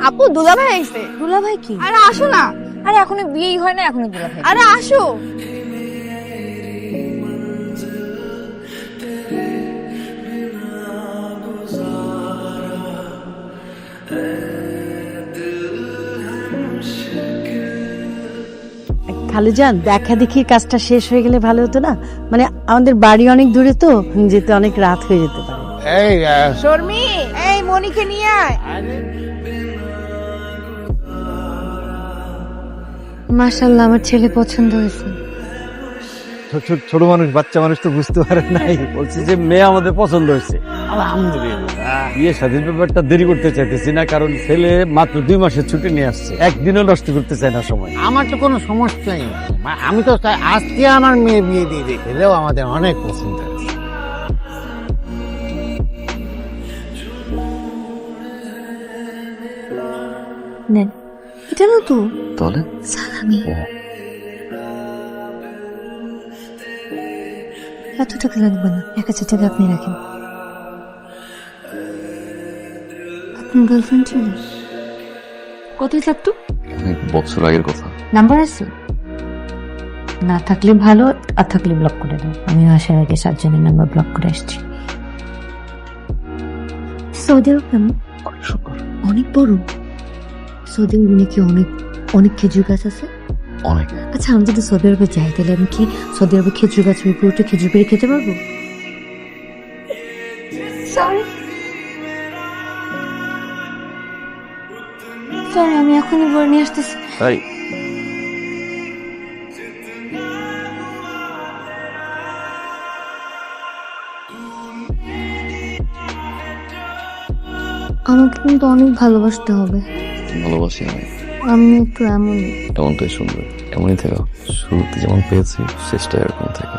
আপু দুলাভাই আইছে। দুলাভাই কি? আরে আসো না। আরে এখনো বিয়েই হয় না, এখনো দুলাভাই? আরে আসো। খালুজান, দেখা দেখির কাজটা শেষ হয়ে গেলে ভালো হতো না? মানে আমাদের বাড়ি অনেক দূরে তো, যেতে অনেক রাত হয়ে যেতে পারে। এই শর্মি, এই মনিকে নিয়ে আয়। মাশাআল্লাহ, আমার ছেলে পছন্দ হয়েছে। ছোট মানুষ, বাচ্চা মানুষ তো বুঝতে পারে নাই। বলছি যে মেয়ে আমাদের পছন্দ হয়েছে, আলহামদুলিল্লাহ। বিয়ে শাদীর ব্যাপারটা দেরি করতে চাইতেছি না, কারণ ছেলে মাত্র 2 মাসের ছুটি নিয়ে আসছে, একদিনও নষ্ট করতে চাই না সময়। আমার তো কোনো সমস্যাই নেই, আমি তো চাই আজকে আমার মেয়ে বিয়ে দিয়ে দিই, এটাও আমাদের অনেক পছন্দ হয়েছে। নেন, এটা না তো তাহলে সালামি। এত টাকা লাগবে না, 1000 টাকা আপনি রাখেন। আপনার গার্লফ্রেন্ড ছিল? কতই থাকতো? অনেক বছর আগের কথা। নাম্বার আছে? না থাকলে ভালো, আর থাকলে ব্লক করে দাও। আমি আসার আগে 7 জনের নাম্বার ব্লক করে আসছি। সৌদি আরব কেমন? অনেক বড়। সৌদি আরবে নাকি অনেক অনেক খেজুর গাছ আছে। অনেক। আচ্ছা, আমি যদি সৌদি আরবে যাই, তাহলে আমি কি সৌদি আরবে খেজুর গাছের উপরে উঠে খেজুর পেড়ে খেতে পারবো? সরি সরি, আমি এখনই বলে নিয়ে আসতেছি। তাই আমাকে কিন্তু অনেক ভালোবাসতে হবে। ভালোবাসি আমি, আমি একটু এমনই। এমনটাই সুন্দর, এমনই থেকো। শুরুতে যেমন পেয়েছি, শেষটা এরকম থেকে।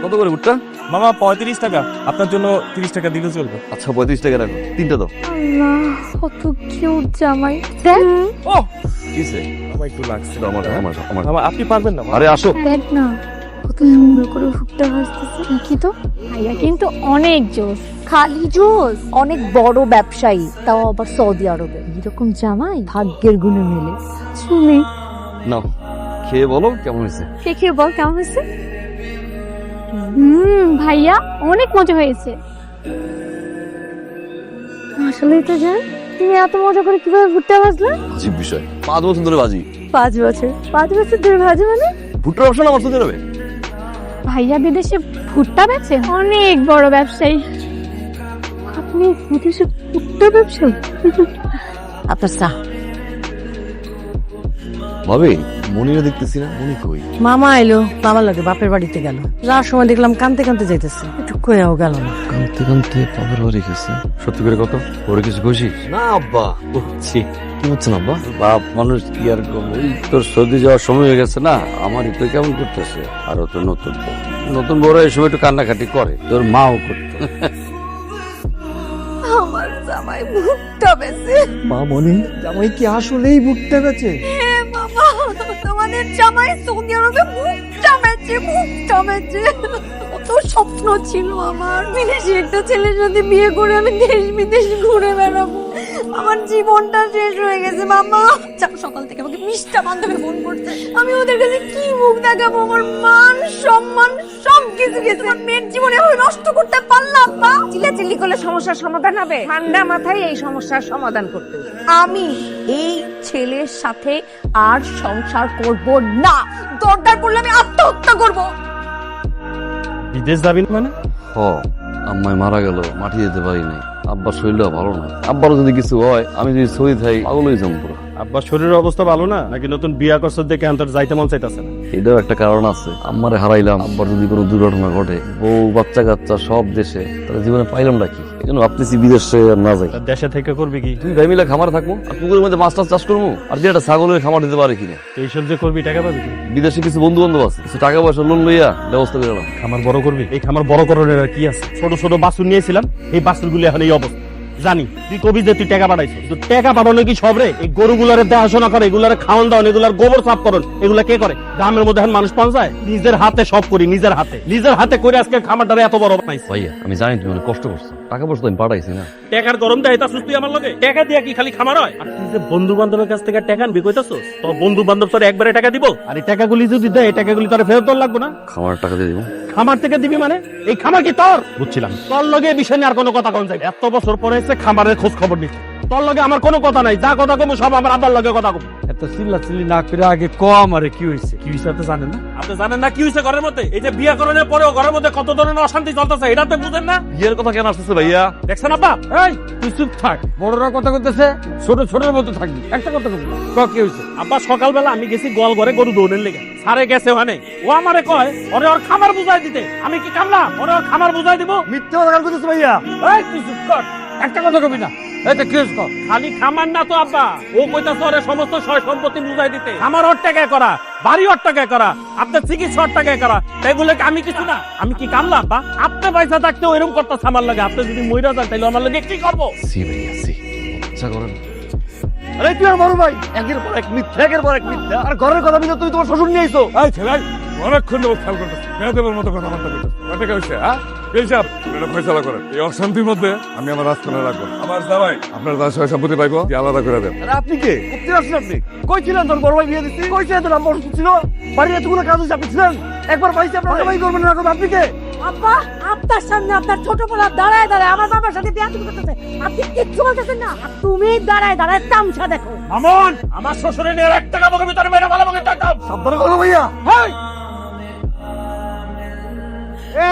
কত করে ভুট্টা? মামা 35 টাকা, আপনার জন্য 30 টাকা দিলে চলবে। আচ্ছা 35 টাকা রাখো, 3টা দাও। আল্লাহ, কত কিউট জামাই। দেখ ও কিসে? আমার একটু লাগছে। আমার আমার আমার মামা আপনি পারবেন না? আরে আসো। দেখ না, কত সুন্দর করে ফুটতে হাসতেছে। কি তো ভাইয়া কিন্তু অনেক জোস, খালি জোস, অনেক বড় ব্যবসায়ী, তাও আবার সৌদি আরবে। এরকম জামাই ভাগ্যের গুণে মেলে। শুনি নাও, খেয়ে বলো কেমন হয়েছে। দেখে বল কেমন হয়েছে। ভাইয়া অনেক মজা হয়েছে। আসলেই তো জান, তুমি এত মজা করে কিভাবে ভুট্টা ভাজলে? আজীব বিষয়, 5 বছর ধরে বাজি। 5 বছর? 5 বছর ধরে ভাজে মানে? ভুট্টার অপশন আমার সাথে যাবে। ভাইয়া বিদেশে ভুট্টা বেচে, অনেক বড় ব্যবসায়ী। আপনি বিদেশে ভুট্টা ব্যবসা? আপনার চা। ভাবি, মনিরা দেখতেছি না, মনি কই? মামা এলো, মামার লাগে বাপের বাড়িতে গেল। যাওয়ার সময় দেখলাম কানতে কানতে যাইতেছে, একটু কয়েও গেল না। কানতে কানতে বাবার বাড়ি গেছে। সত্যি করে কত? ওরে কিছু কইছিস? না আব্বা, বুঝছি। কি হচ্ছেন আব্বা? বাপ মানুষ কি আর করবো, তোর সর্দি যাওয়ার সময় হয়ে গেছে না, আমার তো কেমন করতেছে। আর তো নতুন বউ, নতুন বউরা এই সময় একটু কান্নাকাটি করে, তোর মাও করতো। আমার জামাই ভুট্টা বেচে। মা মনি, জামাই কি আসলেই ভুট্টা বেচে? হ্যাঁ বাবা, তোমাদের জামাই সৌদি আরবে ভুট্টা বেচে, ভুট্টা বেচে। কত স্বপ্ন ছিল আমার, বিদেশি একটা ছেলের সাথে বিয়ে করে আমি দেশ বিদেশ ঘুরে বেড়াবো। আমার জীবনটা শেষ হয়ে গেছে মামা। সকাল থেকে আমাকে মিষ্টা বান্ধবী ফোন করছে, আমি ওদের কাছে কি মুখ দেখাবো? আমার মান সম্মান সবকিছু গেছে। আমার মেয়ের জীবনে আমি নষ্ট করতে পারলাম না। চিল্লাচিল্লি করলে সমস্যার সমাধান হবে? ঠান্ডা মাথায় এই সমস্যার সমাধান করতে হবে। আমি এই ছেলের সাথে আর সংসার করব না, দরকার পড়লে আমি আত্মহত্যা করব। বিদেশ যাবেন মানে? হ, আম্মাই মারা গেল, মাটি যেতে পারি নাই। আব্বার শরীরটা ভালো না, আব্বারও যদি কিছু হয়, আমি যদি সই থাই, পাগল হয়ে যাবো পুরো। আব্বার শরীরের অবস্থা ভালো না, নাকি নতুন বিয়া করছে দেখে আন্তর যাইতে মন চাইতেছে না? এটাও একটা কারণ আছে। আম্মারে হারাইলাম, আব্বার যদি কোনো দুর্ঘটনা ঘটে, বউ বাচ্চা কাচ্চা সব দেশে, তাহলে জীবনে পাইলাম নাকি? এই জন্য ভাবতেছি বিদেশে আর না যাই। তার দেশে থেকে করবি কি? তুই ভাই মিলে খামার থাকবো, আর পুকুরের মধ্যে মাছ টাছ চাষ করবো, আর যে একটা ছাগলের খামার দিতে পারে কিনা। এইসব যে করবি টাকা পাবি কি? বিদেশে কিছু বন্ধু বান্ধব আছে, কিছু টাকা পয়সা লোন লইয়া ব্যবস্থা করলাম। খামার বড় করবি? এই খামার বড় করার আর কি আছে? ছোট ছোট বাছুর নিয়েছিলাম, এই বাছুর গুলি এখন এই অবস্থা। জানি তুই কবি যে তুই টাকা পাঠাইছিস, কিন্তু টাকা পাঠানো কি সব রে? এই গরুগুলারে দেখাশোনা করে, এগুলারে খাওয়ান দাওয়ান, এগুলার গোবর সাফ করন, এগুলা কে করে? গ্রামের মধ্যে এখন মানুষ পৌঁছায়? নিজের হাতে সব করি, নিজের হাতে করে আজকে খামারটারে এত বড় বানাইছি। ভাইয়া আমি জানি তুমি অনেক কষ্ট করছো, টাকা পয়সা তো আমি পাঠাইছি না। টাকার গরম দেয় তা সুস্থ আমার লগে? টাকা দিয়া কি খালি খামার হয়? আর তুই যে বন্ধু বান্ধবের কাছ থেকে টাকা আনবি কইতাছস, তোর বন্ধু বান্ধব তোর একবারে টাকা দিব? আর এই টাকাগুলি যদি দেয়, এই টাকাগুলি তোর ফেরত তোর লাগবে না? খামার টাকা দিয়ে দিব। খামার থেকে দিবি মানে? এই খামার কি তোর? বুঝছিলাম তোর লগে এই বিষয় নিয়ে আর কোনো কথা কোন যায়? এত বছর পরে এসে খামারের খোঁজ খবর নিচ্ছে, তোর লগে আমার কোনো কথা নাই। যা কথা কমু সব আমার আব্বার লগে কথা কমু। এত চিল্লাচিল্লি না করে আগে কম, আরে কি হয়েছে? কি হয়েছে আপনি জানেন না? আপনি জানেন না কি হয়েছে ঘরের মধ্যে? এই যে বিয়ে করানোর পরেও ঘরের মধ্যে কত ধরনের অশান্তি চলতেছে, এটা তো বুঝেন না? বিয়ের কথা কেন আসতেছে ভাইয়া? দেখছেন আব্বা? এই তুই চুপ থাক, বড়রা কথা কইতেছে, ছোটের মতো থাকবি, একটা কথা কবি। কি হয়েছে? আব্বা সকালবেলা আমি গেছি গোয়াল ঘরে গরু দৌড়ের লেগে, সারে গেছে ওখানে, ও আমারে কয় ওরে ওর খামার বুঝাই দিতে। আমি কি কামলা ওরে ওর খামার বুঝাই দিব? মিথ্যা কথা কইতেছ ভাইয়া। এই তুই চুপ কর, একটা কথা কবি না। এই তো কি হয়েছে? খালি খামার না তো আব্বা, ও কইতাছে ওরে সমস্ত সয় সম্পত্তি বুঝাই দিতে। আমার ওর টাকায় করা, বাড়ি ওর টাকায় করা, আপনার চিকিৎসা ওর টাকায় করা, এগুলোকে আমি কিছু না? আমি কি কামলা আব্বা? আপনি পয়সা থাকতে ওইরকম করতেছে আমার লাগে। আপনি যদি মইরা যান তাহলে আমার লাগে কি করবো? সি ভাইয়া সি, আচ্ছা করেন। আরে তুই আর বড় ভাই, একের পর এক মিথ্যা, একের পর এক মিথ্যা। আর ঘরের কথা মিলে তুই তোমার শ্বশুর নিয়ে আইছো। এই ছেলে অনেকক্ষণ ধরে খেয়াল করতেছ, মেয়েদের মতো কথা বার্তা করতেছ। কত হয়েছে? হ্যাঁ হিসাব এটা ফয়সালা করেন। এই অশান্তির মধ্যে আমি আমার রাজখানে রাখবো। আমার জামাই আপনার যা সয় সম্পত্তি পাইবো আলাদা করে দেন। আরে আপনি কে? কোথায় আসছেন আপনি? কই ছিলেন তোর বড় ভাই বিয়ে দিচ্ছি? কই ছিলেন তোর? আমার ছিল বাড়ির এতগুলো কাজ হচ্ছে, আপনি ছিলেন? একবার পাইছি আপনার জামাই করবেন না, আপনি কে? আব্বা, আপনার সামনে আপনার ছোট পোলা দাঁড়ায় আমার বাবার সাথে বিয়া করতেছে, আপনি কিচ্ছু বলতেছেন না। তুমি দাঁড়ায় তামসা দেখো। মামুন, আমার শ্বশুরের নিয়ে একটা কাপড় ভিতরে মেরে ভালো ভাবে টাকাম। সাবধানে কথা ভাইয়া। হেই,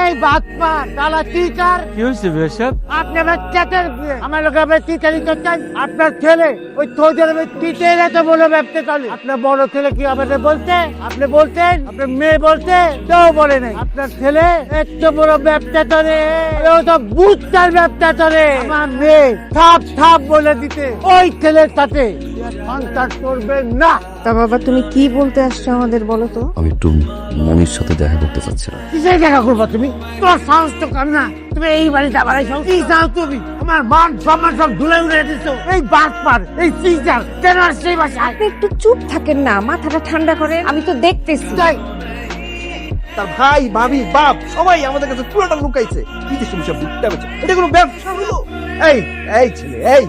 এই বাতপা তালা টিচার, কি হয়েছে বেশাব? আপনি আমার চ্যাটের আমার লোক আপনার টিচারই করছেন। আপনার ছেলে ওই তোদের টিচার এত বড় ব্যবসা চলে। আপনার বড় ছেলে কি আমাদের বলতে? আপনি বলতেন? আপনার মেয়ে বলতে? কেউ বলে নাই। আপনার ছেলে এত বড় ব্যবসা চলে, ও তো বুঝতার ব্যবসা চলে। আমার মেয়ে থাপ বলে দিতে ওই ছেলের সাথে সংসার করবেন না। তা বাবা তুমি কি বলতে আসছো আমাদের বলো তো? আমি একটু মনির সাথে দেখা করতে চাচ্ছিলাম। কিসের দেখা করবো তুমি? তোমার সাহস তো কম না, তুমি এই বাড়িতে আবার আইছো? কি চাও তুমি? আমার মান সম্মান সব ধুলে উড়ে দিছো। এই বাটপার, এই টিচার কেন আসছে এই বাসায়? আপনি একটু চুপ থাকেন না, মাথাটা ঠান্ডা করেন। আমি তো দেখতেছি। যাই, তার ভাই ভাবি বাপ সবাই আমাদের কাছে পুরোটা লুকাইছে। কি যে সমস্যা বুঝতে পারছে? এটা কোনো ব্যবসা হলো? এই ছেলে, এই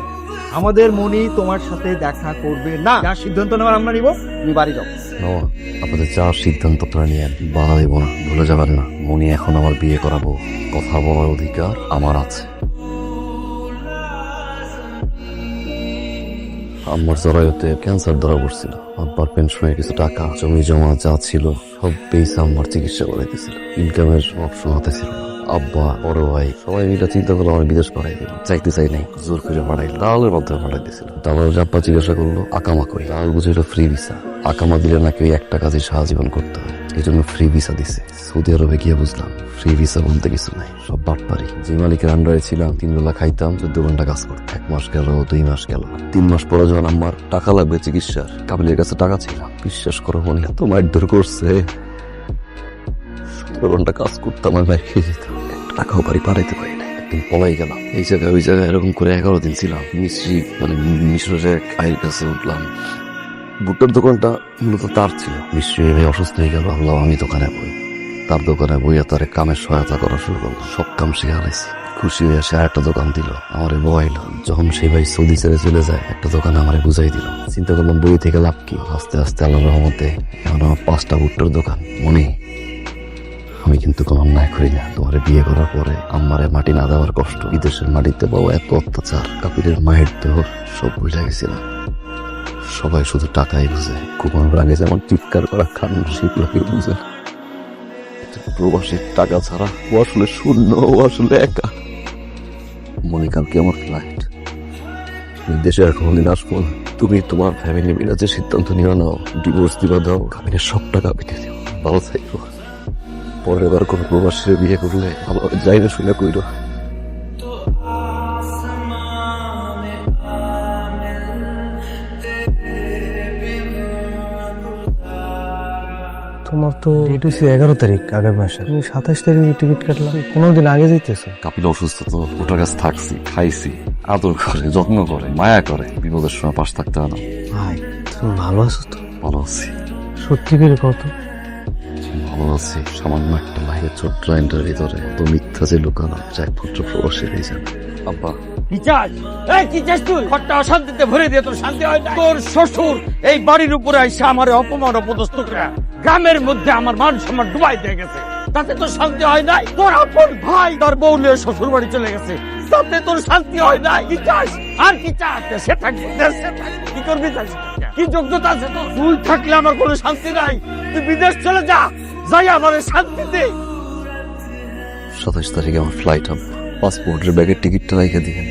আমাদের মনি তোমার সাথে দেখা করবে না। যা সিদ্ধান্ত নেওয়ার আমরা নিব, তুমি বাড়ি যাও। বাবা আপনাদের যা সিদ্ধান্ত আপনারা নিয়ে বাধা দেবো না, ভুলে যাবেন না মনি এখন আমার বিয়ে করাবো, কথা বলার অধিকার আমার আছে। আমার জরায়ুতে ক্যান্সার ধরা পড়ছিল, আব্বার পেনশনের কিছু টাকা জমি জমা যা ছিল সব পেয়েছে আম্মার চিকিৎসা করাইতেছিল। ইনকামের অপশন হাতে ছিল না। আব্বা বড় ভাই সবাই মিলে চিন্তা করলো আমার বিদেশ পাঠাই দিল। চাইতে চাই নাই, জোর করে পাঠাইল, দালালের মাধ্যমে পাঠাই দিয়েছিল। দালাল আব্বা জিজ্ঞাসা করলো আকামা কই, দালাল বুঝিল ফ্রি ভিসা। আকামা দিলে নাকি ওই একটা কাজে সারা জীবন করতে হয়, এই জন্য ফ্রি ভিসা দিছে। সৌদি আরবে গিয়ে বুঝলাম ফ্রি ভিসা বলতে কিছু নাই, সব বাটপারি। যে মালিকের আন্ডারে ছিলাম 3 বেলা খাইতাম, 14 ঘন্টা কাজ করতাম। 1 মাস গেল, 2 মাস গেল, 3 মাস পরে যখন আমার টাকা লাগবে চিকিৎসার, কাবিলের কাছে টাকা ছিল। বিশ্বাস করো মনে এত মারধর করছে, 17 ঘন্টা কাজ করতাম, আমি বাইরে খেয়ে যেতাম, একটা টাকাও বাড়ি পাঠাইতে পারি না। একদিন পলাই গেলাম, এই জায়গায় ওই জায়গায় এরকম করে 11 দিন ছিলাম। মিস্ত্রি মানে মিশরের আয়ের কাছে উঠলাম। ভুট্টার দোকানটা মূলত তার ছিল। মিস্ত্রি ভাই অসুস্থ হয়ে গেল, ভাবলাম আমি দোকানে বই, তার দোকানে বইয়া তার কামের সহায়তা করা শুরু করলাম। সব কাম শিখে আলাইছি। খুশি হয়ে সে একটা দোকান দিল, আমারে বয়াইল। যখন সেই ভাই সৌদি ছেড়ে চলে যায়, একটা দোকান আমারে বুঝাই দিল। চিন্তা করলাম বই থেকে লাভ কি। আস্তে আস্তে আল্লাহর রহমতে এখন আমার 5টা ভুট্টার দোকান। মনে আমি কিন্তু কোনো অন্যায় করি না। তোমার বিয়ে করার পরে আমারে মাটি না দেওয়ার কষ্ট, বিদেশের মাটিতে পাওয়া এত অত্যাচার, কাপিলের মায়ের দেহ সব বুঝে গেছিলাম। সবাই শুধু টাকাই বুঝে, ঘুমানোর আগে যেমন চিৎকার করা কান্না সেগুলো কেউ বুঝে না। প্রবাসীর টাকা ছাড়া ও আসলে শূন্য, ও আসলে একা। মনে কালকে আমার ফ্লাইট, দেশে আর কোনোদিন আসবো না। তুমি তোমার ফ্যামিলি মিলে যে সিদ্ধান্ত নিয়ে নাও, ডিভোর্স দিবা দাও, কাবিনের সব টাকা পিঠে দিও, ভালো থাকবো। পরের বার কোনো প্রবাসীর বিয়ে করলে আমার যাই না শুনে কইরো। তোমার তো ডেট হচ্ছে 11 তারিখ আগের মাসে, তুমি 27 তারিখে টিকিট কাটলাম, 15 দিন আগে যেতেছো। কাপিল অসুস্থ তো, ওটার কাছে থাকছি, খাইছি, আদর করে, যত্ন করে, মায়া করে, বিপদের সময় পাশ থাকতে হয় না। ভাই তুমি ভালো আছো তো? ভালো আছি, সত্যি করে কত ভালো আছি। সামান্য একটা লাইনের ছোট্ট লাইনটার ভিতরে তো মিথ্যা যে লুকানো, যা একমাত্র প্রবাসী হয়ে যাবে। আব্বা, কি চাস? এই কি চাস তুই? ঘরটা অশান্তিতে ভরে দিয়ে তোর শান্তি হয় না? তোর শ্বশুর এই বাড়ির উপরে এসে আমার অপমান অপদস্থ করে গ্রামের মধ্যে আমার মান সম্মান ডুবাই দিয়ে গেছে, তাতে তোর শান্তি হয় নাই? তোর আপন ভাই তার বউ নিয়ে শ্বশুর বাড়ি চলে গেছে, তাতে তোর শান্তি হয় নাই? কি চাস? আর কি চাস? সে থাকবে, দেশে থাকবে, কি করবি? কি যোগ্যতা আছে তোর? তুই থাকলে আমার কোনো শান্তি নাই, তুই বিদেশ চলে যা, যাই আমার শান্তি দে। 27 তারিখে আমার ফ্লাইট, আব্বা পাসপোর্টের ব্যাগের টিকিটটা রেখে দিয়েন।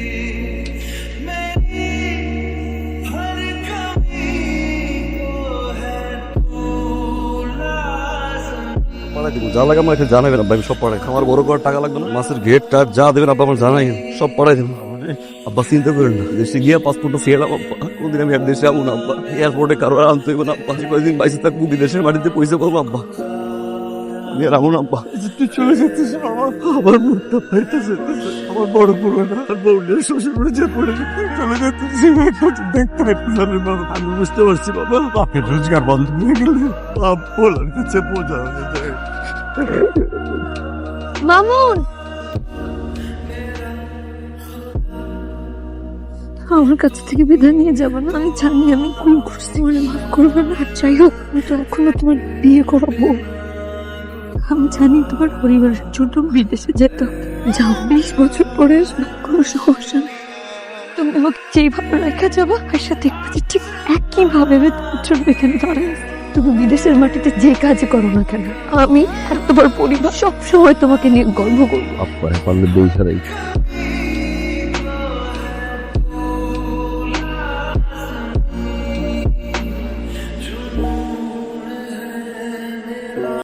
পাড়ায় দিব, যা লাগে আমার জানাবেন আব্বা, আমি সব পাড়াই। আমার বড় করার টাকা লাগবে না, মাসের গেট টাট যা দেবেন আব্বা আমার জানাই, সব পাড়াই দেবেন। আব্বা চিন্তা করেন না, দেশে গিয়ে পাসপোর্টটা ছিঁড়লাম আব্বা, কোনদিন আমি আর দেশে যাবো না আব্বা, এয়ারপোর্টে কারো আর আনতে হইব না আব্বা, কয়েকদিন বাইসে থাকবো, বিদেশের মাটিতে পয়সা পাবো আব্বা, আমি আর আমন আব্বা। তুই চলে যাচ্ছিস বাবা, আমার মুখটা ফাইতেছে, আমার বড় পুরোনো আর বউলের শ্বশুর বাড়ি যে পড়ে চলে যাচ্ছিস, দেখতে পাচ্ছি বাবা। আমি বুঝতে পারছি বাবা, বাপের রোজগার বন্ধ হয়ে গেলে বাপ বলার কাছে বোঝা হয়ে যায়। মামুন, আমার কাছ থেকে বিদায় নিয়ে যাবো না? আমি জানি আমি ভুল করছি, মানে মাফ করবো না। আর যাই হোক, আমি তো এখনো তোমার বিয়ে করাবো। আমি জানি তোমার পরিবারের জন্য বিদেশে যেতে হবে। যাও, 20 বছর পরে আসবে, কোনো সমস্যা নেই। তুমি আমাকে যেইভাবে রেখে যাবো, আশা দেখবো যে ঠিক একইভাবে আমি তোমার জন্য এখানে দাঁড়াই। তুমি বিদেশের মাটিতে যে কাজই করো না কেন, আমি আর তোমার পরিবার সবসময় তোমাকে নিয়ে গর্ব করবো। আব্বা পারলে বই ছাড়াই